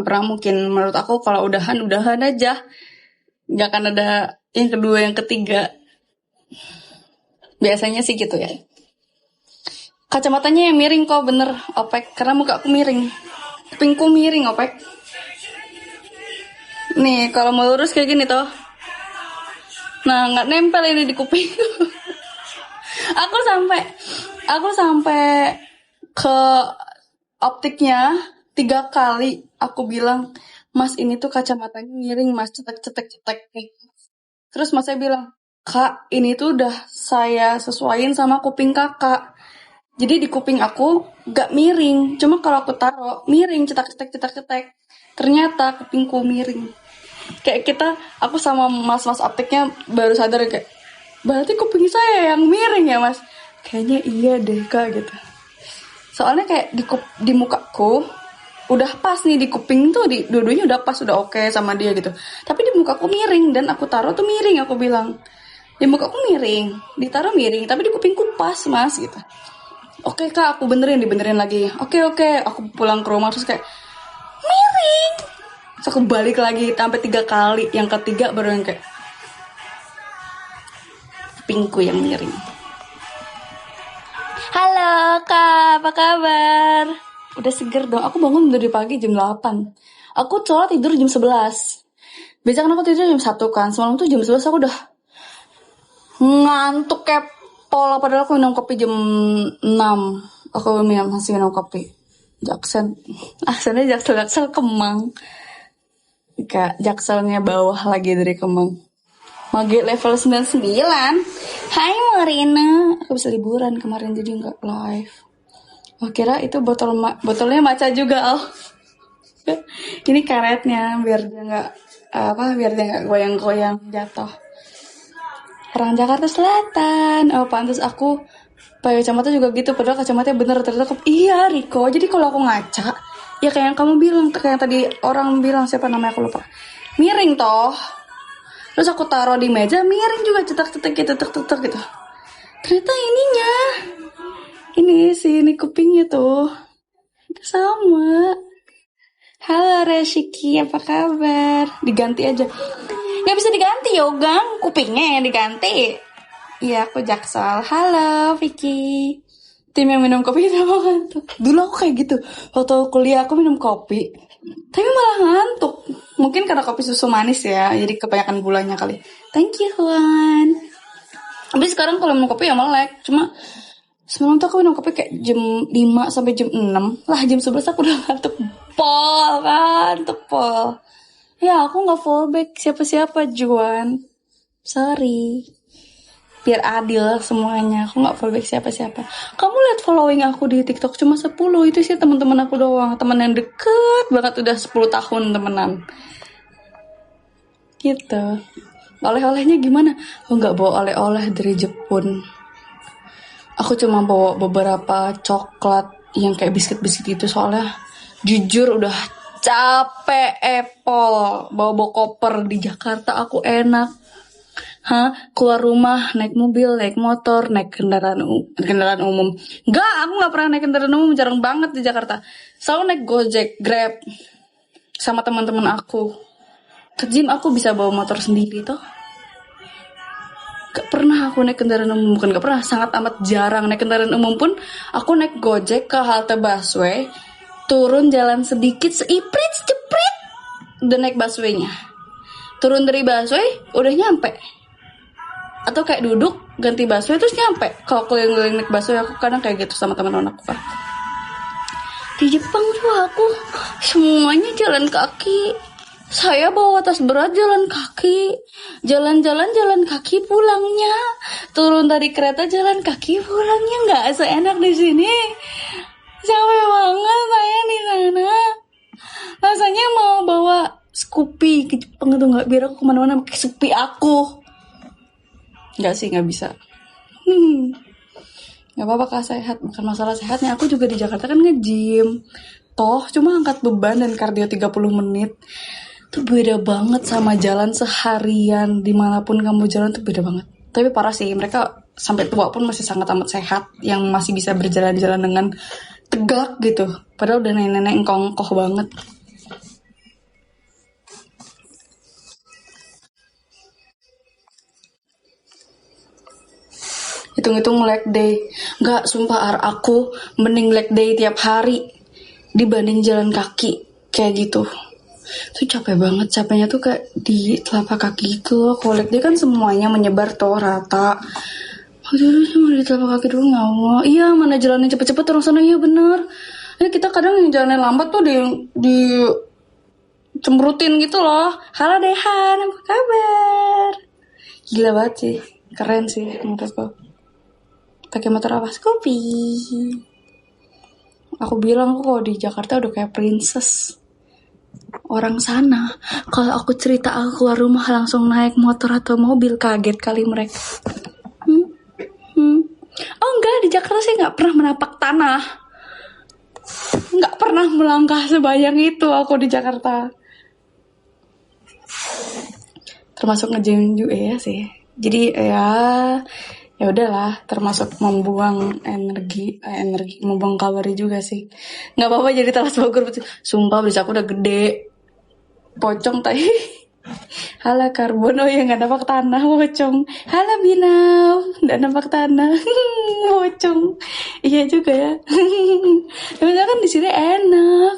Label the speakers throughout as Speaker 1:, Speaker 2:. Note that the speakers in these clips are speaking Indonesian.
Speaker 1: pernah. Mungkin menurut aku kalau udahan aja, nggak akan ada yang kedua yang ketiga. Biasanya sih gitu ya. Kacamatanya yang miring kok, bener Opek, karena muka aku miring, kupingku miring Opek. Nih kalau mau lurus kayak gini toh, nah nggak nempel ini di kuping. aku sampai ke optiknya 3 kali. Aku bilang, Mas ini tuh kacamatanya miring Mas, cetek. Terus Masnya bilang, Kak ini tuh udah saya sesuaiin sama kuping kakak, jadi di kuping aku gak miring, cuma kalau aku taruh miring, cetek. Ternyata kupingku miring. Kayak aku sama mas optiknya baru sadar kayak, berarti kuping saya yang miring ya Mas? Kayaknya iya deh Kak gitu. Soalnya kayak di mukaku udah pas nih, di kuping tuh dua-duanya udah pas, udah oke sama dia gitu. Tapi di mukaku miring, dan aku taruh tuh miring. Aku bilang, di mukaku miring, ditaruh miring, tapi di kupingku pas Mas gitu. Oke Kak, aku dibenerin lagi. Oke, aku pulang ke rumah terus kayak miring. Terus aku balik lagi sampai 3 kali. Yang ketiga baru yang kayak kupingku yang miring. Halo Kak, apa kabar? Udah seger dong, aku bangun dari pagi jam 8. Aku soalnya tidur jam 11. Biasanya kan aku tidur jam 1 kan. Semalam tuh jam 11 aku udah ngantuk kayak pola. Padahal aku minum kopi jam 6. Aku masih minum kopi. Aksennya Jaksel Kemang. Kayak Jakselnya bawah lagi dari Kemang. Mage level 99. Hai Marina. Aku bisa liburan kemarin jadi gak live. Oh kira itu botolnya maca juga. Oh. Ini karetnya biar dia gak goyang-goyang jatuh. Orang Jakarta Selatan. Oh pantas aku pakai kacamata juga gitu. Padahal kacamatanya bener. Ternyata iya Riko. Jadi kalau aku ngaca, ya kayak yang kamu bilang, kayak yang tadi orang bilang, siapa namanya aku lupa, miring toh. Terus aku taruh di meja miring juga, cetek gitu. Ternyata ini kupingnya tuh sama. Halo Reshiki, apa kabar? Diganti aja. Gak bisa diganti Yogang, kupingnya yang diganti. Iya, aku Jaksel. Halo Vicky. Tim yang minum kopi sama ngantuk. Dulu aku kayak gitu. Waktu kuliah aku minum kopi, tapi malah ngantuk. Mungkin karena kopi susu manis ya, jadi kebanyakan gulanya kali. Thank you Juan. Tapi sekarang kalau minum kopi ya melek. Cuma semalam tuh aku minum kopi kayak jam 5 sampai jam 6. Lah jam 11 aku udah ngantuk pol. Ya aku gak fallback siapa-siapa Juan. Sorry. Biar adil semuanya, aku gak fallback siapa-siapa. Kamu lihat following aku di TikTok cuma 10. Itu sih teman-teman aku doang. Teman yang deket banget, udah 10 tahun temenan. Gitu. Oleh-olehnya gimana? Aku gak bawa oleh-oleh dari Jepun. Aku cuma bawa beberapa coklat yang kayak biskuit-biskuit gitu. Soalnya jujur udah capek Apple. Bawa koper di Jakarta aku enak. Keluar rumah naik mobil, naik motor, naik kendaraan umum. Aku nggak pernah naik kendaraan umum, jarang banget di Jakarta. Selalu naik Gojek, Grab, sama teman-teman aku. Ke gym aku bisa bawa motor sendiri toh. Gak pernah aku naik kendaraan umum, bukan gak pernah, sangat amat jarang naik kendaraan umum pun. Aku naik Gojek ke halte busway, turun jalan sedikit, seiprit, ceprit, udah naik busway-nya. Turun dari busway, udah nyampe. Atau kayak duduk ganti busway terus nyampe. Kalau keliling-keliling naik busway aku kadang kayak gitu sama teman-teman aku kan. Di Jepang tuh aku semuanya jalan kaki. Saya bawa tas berat jalan kaki. Jalan kaki pulangnya. Turun dari kereta jalan kaki pulangnya. Nggak seenak di sini. Capek banget saya di sana. Rasanya mau bawa Scoopy ke Jepang itu nggak, biar aku kemana-mana pakai Scoopy aku. Nggak sih, nggak bisa. Nggak apa-apa Kak, sehat. Bukan masalah sehatnya, aku juga di Jakarta kan nge-gym. Toh cuma angkat beban dan kardio 30 menit. Itu beda banget sama jalan seharian. Dimanapun kamu jalan tuh beda banget. Tapi parah sih, mereka sampai tua pun masih sangat amat sehat. Yang masih bisa berjalan-jalan dengan tegak gitu. Padahal udah nenek-nenek engkoh-engkoh banget. Hitung-hitung leg day. Nggak, sumpah Ar, aku mending leg day tiap hari dibanding jalan kaki kayak gitu. Itu capek banget, capeknya tuh kayak di telapak kaki gitu loh. Kalau leg day kan semuanya menyebar tuh rata. Aduh, cuma di telapak kaki dulu, ya Allah. Iya, mana jalannya cepet-cepet orang sana, iya bener. Kita kadang yang jalannya lambat tuh di cemberutin gitu loh. Halo Dehan, apa kabar? Gila banget sih, keren sih menurutku. Pakai motor apa? Scoopy. Aku bilang kok di Jakarta udah kayak princess. Orang sana, kalau aku cerita aku keluar rumah langsung naik motor atau mobil, kaget kali mereka. Oh enggak, di Jakarta saya nggak pernah menapak tanah. Nggak pernah melangkah sebanyak itu aku di Jakarta. Termasuk nge-gym juga ya sih. Jadi ya udahlah, termasuk membuang energi, membuang kalori juga sih. Nggak apa-apa jadi Talas Bogor. Sumpah bisa aku udah gede, pocong tadi. Halo Karbon, oh ya nggak nampak tanah, pocong. Halo Binau, nggak nampak tanah, pocong. Iya juga ya. Tapi kan di sini enak,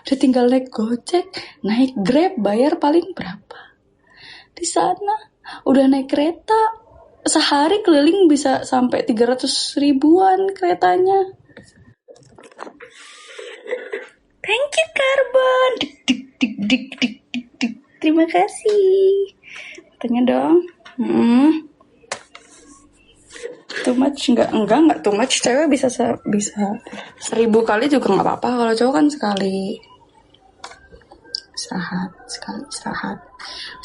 Speaker 1: udah tinggal naik Gojek, naik Grab, bayar paling berapa? Di sana udah naik kereta, sehari keliling bisa sampai 300 ribuan keretanya. Thank you Karbon. Dik dik dik dik dik dik dik. Terima kasih. Tanya dong. Too much enggak too much. Cewek bisa 1000 kali juga nggak apa-apa. Kalau cowok kan sekali istirahat.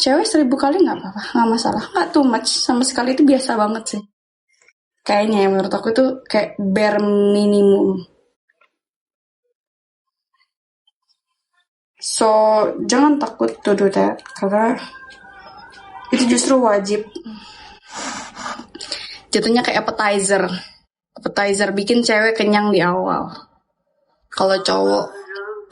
Speaker 1: Cewek 1000 kali nggak apa-apa, nggak masalah, nggak too much sama sekali, itu biasa banget sih. Kayaknya ya, menurut aku itu kayak bare minimum. So jangan takut to do that, karena itu justru wajib. Jatuhnya kayak appetizer bikin cewek kenyang di awal. Kalau cowok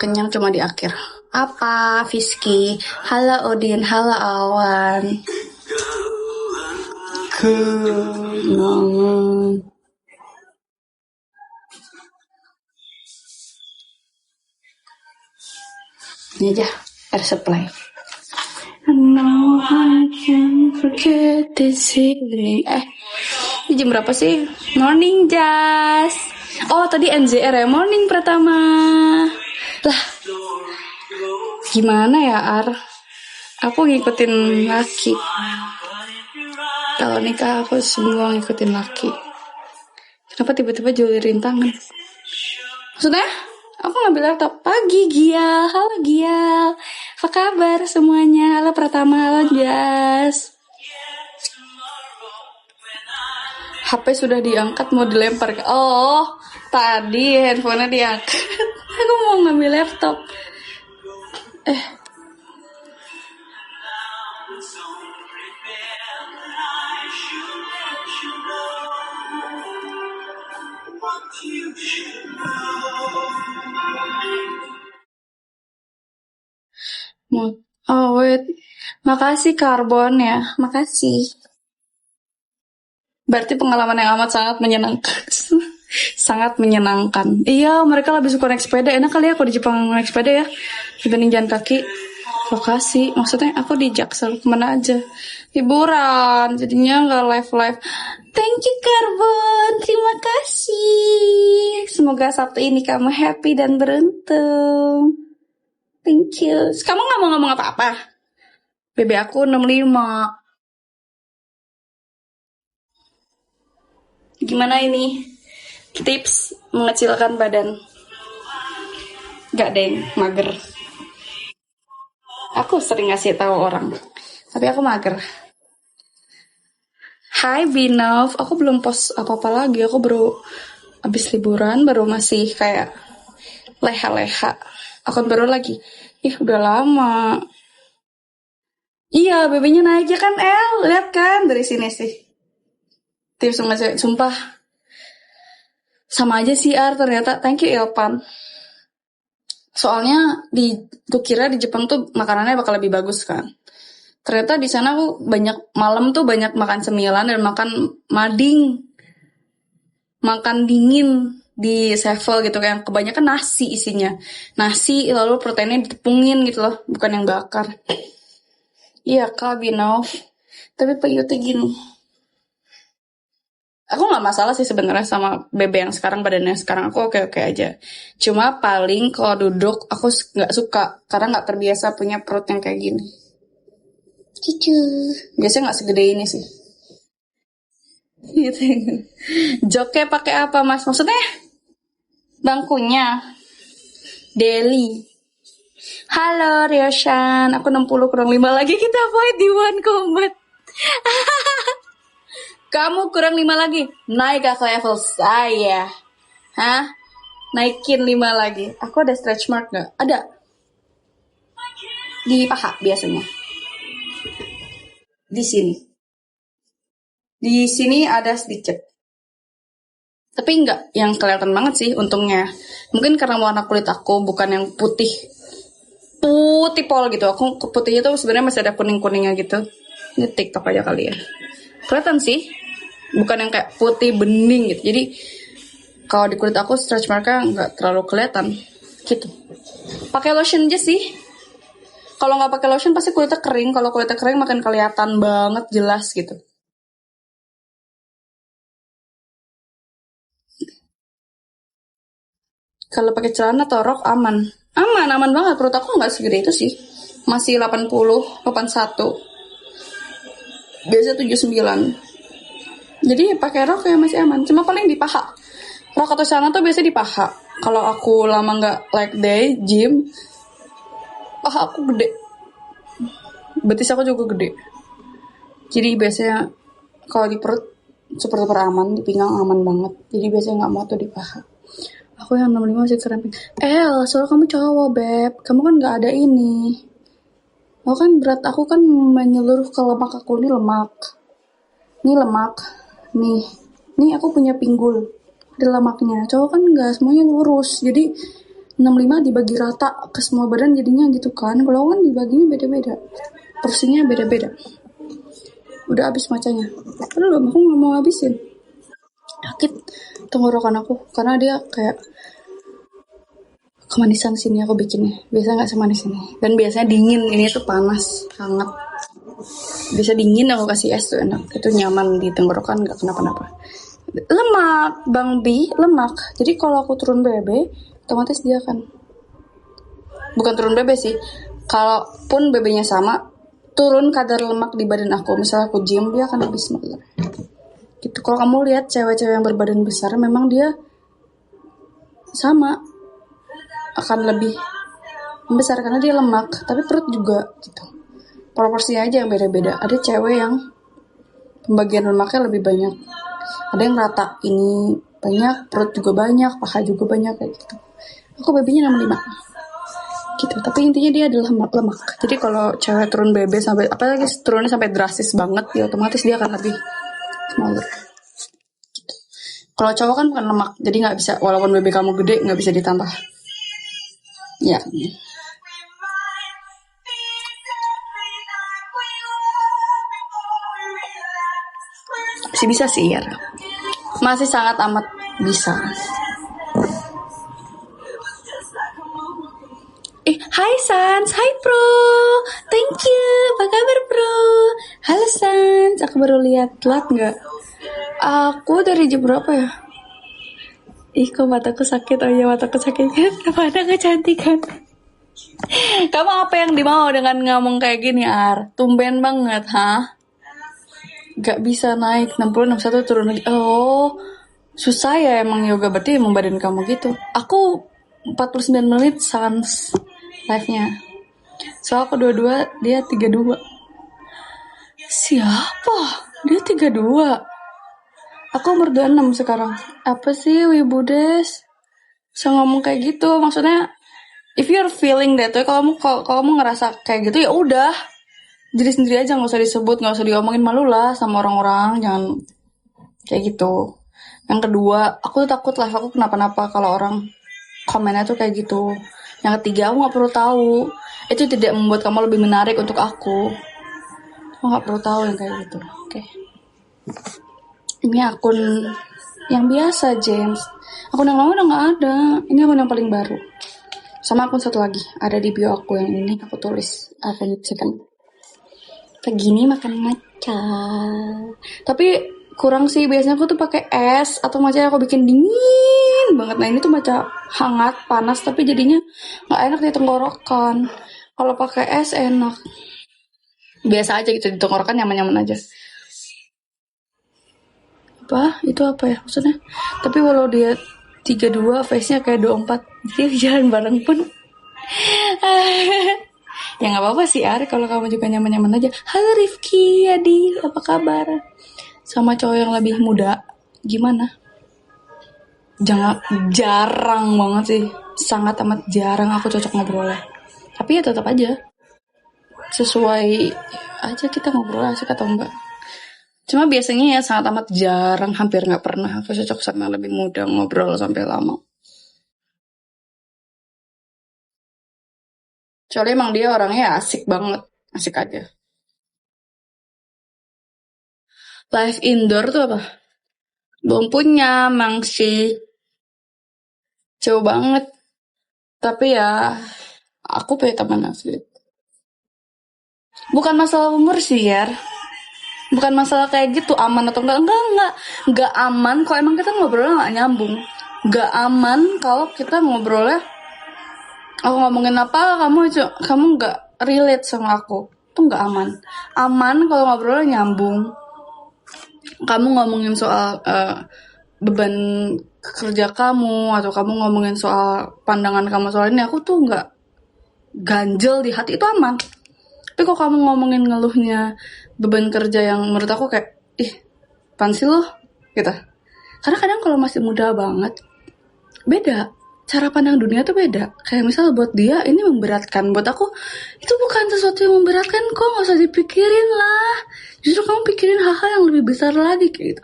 Speaker 1: kenyang cuma di akhir. Apa Fiski? Halo Odin, halo Awan. Kenangan. Ini aja air supply. No, I can't forget this feeling. Ini jam berapa sih? Morning Jazz. Oh tadi NZR ya, morning Pratama. Lah, gimana ya Ar? Aku ngikutin laki. Kalau nikah aku semua ngikutin laki. Kenapa tiba-tiba jual rintangan? Maksudnya? Aku ngambil laptop. Pagi Gial, halo Gial. Apa kabar semuanya? Halo Pratama, halo Jas. HP sudah diangkat, mau dilempar. Oh, tadi handphonenya diangkat. Aku mau ngambil laptop. Oh wait, makasih Karbon ya, makasih. Berarti pengalaman yang amat sangat menyenangkan. Sangat menyenangkan. Iya, mereka lebih suka naik sepeda. Enak kali ya aku di Jepang naik sepeda ya, dibanding jalan kaki. Lokasi, maksudnya aku di Jaksel, kemana aja hiburan, jadinya nggak live. Thank you Karbon, terima kasih. Semoga Sabtu ini kamu happy dan beruntung. Thank you. Kamu nggak mau ngomong apa-apa? BB aku 65. Gimana ini? Tips mengecilkan badan. Gak deng, mager. Aku sering ngasih tahu orang, tapi aku mager. Hai Binov, aku belum post apa-apa lagi. Aku baru habis liburan, baru masih kayak leha-leha. Akun baru lagi. Udah lama. Iya, BB-nya naik ya kan, El? Lihat kan dari sini sih. Tips mengecilkan, sumpah. Sama aja sih Ar, ternyata. Thank you Ilpan. Soalnya gue kira di Jepang tuh makanannya bakal lebih bagus kan. Ternyata di sana aku banyak malam tuh banyak makan cemilan dan makan mading. makan dingin di sevel gitu, kayak kebanyakan nasi isinya. Nasi lalu proteinnya ditepungin gitu loh, bukan yang bakar. Iya Kak Binov, tapi peyutnya gini. Aku nggak masalah sih sebenarnya sama bebe yang sekarang, badannya sekarang aku oke-oke aja. Cuma paling kalau duduk aku nggak suka karena nggak terbiasa punya perut yang kayak gini. Cucu. Biasanya nggak segede ini sih. Gitu. Joknya pakai apa mas? Maksudnya bangkunya. Daily. Halo Ryoshan, aku 60 kurang 5 lagi, kita fight di One Combat. Kamu kurang 5 lagi, naik ke level saya. Hah? Naikin 5 lagi. Aku ada stretch mark gak? Ada. Di paha biasanya. Di sini. Di sini ada sedikit. Tapi enggak yang kelihatan banget sih untungnya. Mungkin karena warna kulit aku bukan yang putih pol gitu. Aku putihnya tuh sebenarnya masih ada kuning-kuningnya gitu. Ini TikTok aja kali ya. Kelihatan sih. Bukan yang kayak putih bening gitu. Jadi kalau di kulit aku stretch marknya nggak terlalu kelihatan gitu. Pakai lotion aja sih. Kalau nggak pakai lotion pasti kulitnya kering. Kalau kulitnya kering makin kelihatan banget jelas gitu. Kalau pakai celana atau rok aman. Aman banget. Perut aku nggak segede itu sih. Masih 80, 81. Biasanya 79. Jadi pakai rok ya masih aman. Cuma paling di paha. Rok atau celana tuh biasanya di paha. Kalau aku lama nggak leg day gym, paha aku gede. Betis aku juga gede. Jadi biasanya kalau di perut super aman, di pinggang aman banget. Jadi biasanya nggak mau tuh di paha. Aku yang 65 masih cramping. Soalnya kamu cowok beb, kamu kan nggak ada ini. Aku kan berat aku kan menyeluruh ke lemak aku, ini lemak. Ini lemak. Nih aku punya pinggul. Ada lemaknya. Cowok kan nggak semuanya lurus. Jadi 65 dibagi rata ke semua badan jadinya gitu kan. Kalau kan dibaginya beda-beda. Porsinya beda-beda. Udah habis macanya. Belum, aku nggak mau habisin. Sakit tenggorokan aku karena dia kayak kemanisan sini aku bikinnya. Biasanya nggak semanis ini. Dan biasanya dingin, ini tuh panas, hangat. Bisa dingin aku kasih es tuh enak. Itu nyaman di tenggorokan, nggak kenapa-napa. Lemak, Bang B, lemak. Jadi kalau aku turun BB, otomatis dia akan bukan turun BB sih. Kalaupun BB-nya sama, turun kadar lemak di badan aku. Misalnya aku gym, dia akan lebih smaller. Gitu. Kalau kamu lihat cewek-cewek yang berbadan besar, memang dia sama akan lebih besar karena dia lemak, tapi perut juga gitu. Proporsinya aja yang beda-beda. Ada cewek yang pembagian lemaknya lebih banyak. Ada yang rata, ini banyak, perut juga banyak, paha juga banyak kayak gitu. Aku babynya 65. Gitu. Tapi intinya dia adalah lemak. Jadi kalau cewek turun BB sampai apalagi turunnya sampai drastis banget, ya otomatis dia akan lebih smaller. Gitu. Kalau cowok kan bukan lemak, jadi nggak bisa, walaupun BB kamu gede nggak bisa ditambah. Ya. Masih bisa sih ya. Masih sangat amat bisa. Hai Sans, hai Pro. Thank you. Apa kabar Pro? Halo Sans, aku baru lihat, telat nggak? Aku dari jam berapa ya? Kok mataku sakit? Oh iya, mataku sakit kan? Mana kecantikan? Kamu apa yang dimau dengan ngomong kayak gini, Ar? Tumben banget, ha? Gak bisa naik 60, 61 turun lagi. Oh, susah ya emang yoga, berarti emang badan kamu gitu. Aku 49 menit Sans live-nya. Soal kedua-dua dia 32. Siapa? Dia 32. Aku umur 26 sekarang. Apa sih Wibu Des? Bisa ngomong kayak gitu. Maksudnya if you're feeling that way, kalau kamu ngerasa kayak gitu ya udah. Jadi sendiri aja, nggak usah disebut, nggak usah diomongin, malu lah sama orang-orang, jangan kayak gitu. Yang kedua, aku takut lah aku kenapa-napa kalau orang komennya tuh kayak gitu. Yang ketiga, aku nggak perlu tahu. Itu tidak membuat kamu lebih menarik untuk aku. Aku nggak perlu tahu yang kayak gitu. Oke. Ini akun Yang biasa, James. Akun yang lama udah nggak ada. Ini akun yang paling baru. Sama akun satu lagi. Ada di bio aku yang ini. Aku tulis. Akan dicekkan. Begini makan matcha. Tapi kurang sih. Biasanya aku tuh pakai es. Atau matcha aku bikin dingin banget. Nah ini tuh matcha hangat, panas. Tapi jadinya nggak enak di tenggorokan. Kalau pakai es enak. Biasa aja gitu di tenggorokan, nyaman-nyaman aja. Apa? Itu apa ya maksudnya? Tapi walau dia 32, face-nya kayak 24. Jadi jalan bareng pun ya nggak apa-apa sih Ari, kalau kamu juga nyaman-nyaman aja. Halo Rifki, Adi, apa kabar? Sama cowok yang lebih muda, gimana? Jarang banget sih. Sangat amat jarang aku cocok ngobrolnya. Tapi ya tetap aja. Sesuai aja kita ngobrol asik atau enggak. Cuma biasanya ya sangat amat jarang, hampir nggak pernah aku cocok sama lebih muda ngobrol sampai lama. Soalnya emang dia orangnya asik banget, asik aja. Live indoor tuh apa? Belum punya, emang sih. Jauh banget. Tapi ya, aku punya teman asli. Bukan masalah umur sih ya. Bukan masalah kayak gitu, aman atau enggak. Enggak aman kalau emang kita ngobrolnya nggak nyambung. Enggak aman kalau kita ngobrolnya, aku ngomongin apa, kamu nggak relate sama aku. Itu nggak aman. Aman kalau ngobrolnya nyambung. Kamu ngomongin soal beban kerja kamu, atau kamu ngomongin soal pandangan kamu soal ini, aku tuh nggak ganjel di hati, itu aman. Tapi kok kamu ngomongin ngeluhnya beban kerja yang menurut aku kayak, apaan sih lo? Gitu. Karena kadang kalau masih muda banget, beda. Cara pandang dunia tuh beda. Kayak misal buat dia ini memberatkan. Buat aku, itu bukan sesuatu yang memberatkan kok. Gak usah dipikirin lah. Justru kamu pikirin hal-hal yang lebih besar lagi kayak gitu.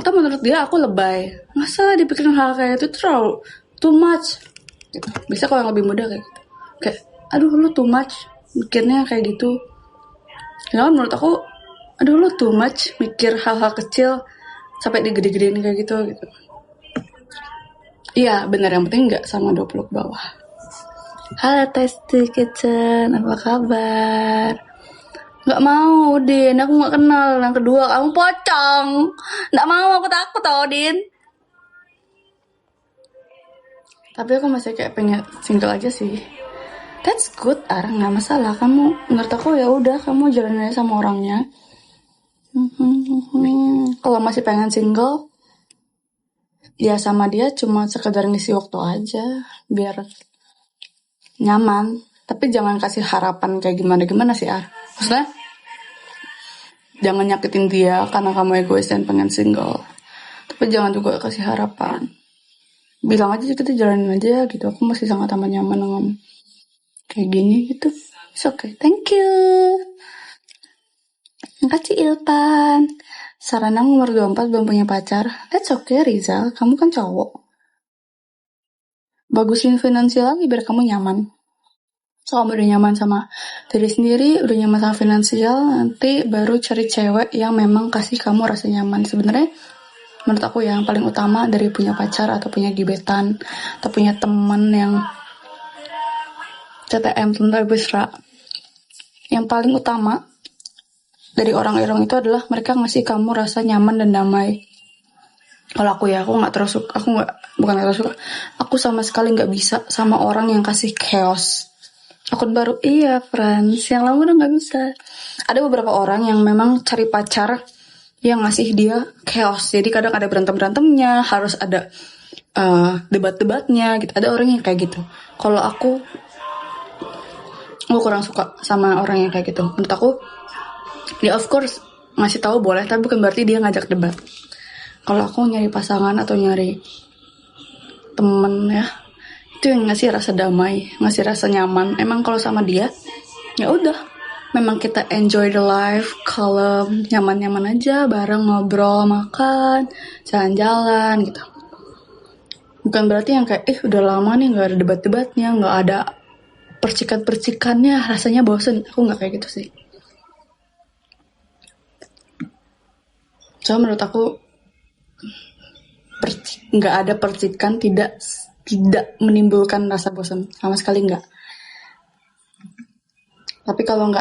Speaker 1: Atau menurut dia aku lebay. Masa dipikirin hal kayak itu terlalu too much gitu. Bisa kalau yang lebih muda kayak gitu. Kayak, aduh lu too much mikirnya kayak gitu. Karena menurut aku, aduh lu too much mikir hal-hal kecil sampai digede-gedein kayak gitu. Iya benar, yang penting nggak sama 20 ke bawah. Halo Tasty Kitchen, apa kabar? Nggak mau Din, aku nggak kenal. Yang kedua kamu pocong. Nggak mau, aku takut tau Din. Tapi aku masih kayak pengen single aja sih. That's good, nggak masalah. Kamu menurut aku ya udah, kamu jalan aja sama orangnya. Kalau masih pengen single, ya sama dia cuma sekedar ngisi waktu aja, biar nyaman. Tapi jangan kasih harapan kayak gimana sih Maksudnya jangan nyakitin dia karena kamu egois dan pengen single. Tapi jangan juga kasih harapan. Bilang aja kita jalanin aja gitu. Aku masih sangat amat nyaman dengan kayak gini gitu. It's okay. Thank you. Makasih Ilpan. Sarana umur 24 belum punya pacar. That's okay Rizal. Kamu kan cowok. Bagusin finansial lagi biar kamu nyaman. So kamu udah nyaman sama diri sendiri, udah nyaman sama finansial, nanti baru cari cewek yang memang kasih kamu rasa nyaman. Sebenarnya menurut aku yang paling utama dari punya pacar atau punya gebetan atau punya teman yang CTM, teman besra, yang paling utama dari orang-orang itu adalah mereka ngasih kamu rasa nyaman dan damai. Kalau aku ya, aku sama sekali nggak bisa sama orang yang kasih chaos. Akun baru, iya friends, yang lama udah nggak bisa. Ada beberapa orang yang memang cari pacar yang ngasih dia chaos. Jadi kadang ada berantem-berantemnya, harus ada debat-debatnya gitu. Ada orang yang kayak gitu. Kalau aku kurang suka sama orang yang kayak gitu. Menurut aku, ya of course ngasih tahu boleh, tapi bukan berarti dia ngajak debat. Kalau aku nyari pasangan atau nyari temen ya, itu yang ngasih rasa damai, ngasih rasa nyaman. Emang kalau sama dia, ya udah, memang kita enjoy the life, kalem, nyaman-nyaman aja, bareng ngobrol, makan, jalan-jalan gitu. Bukan berarti yang kayak, udah lama nih nggak ada debat-debatnya, nggak ada percikan-percikannya, rasanya bosen. Aku nggak kayak gitu sih. So menurut aku, nggak ada percikan, tidak menimbulkan rasa bosan sama sekali nggak. Tapi kalau nggak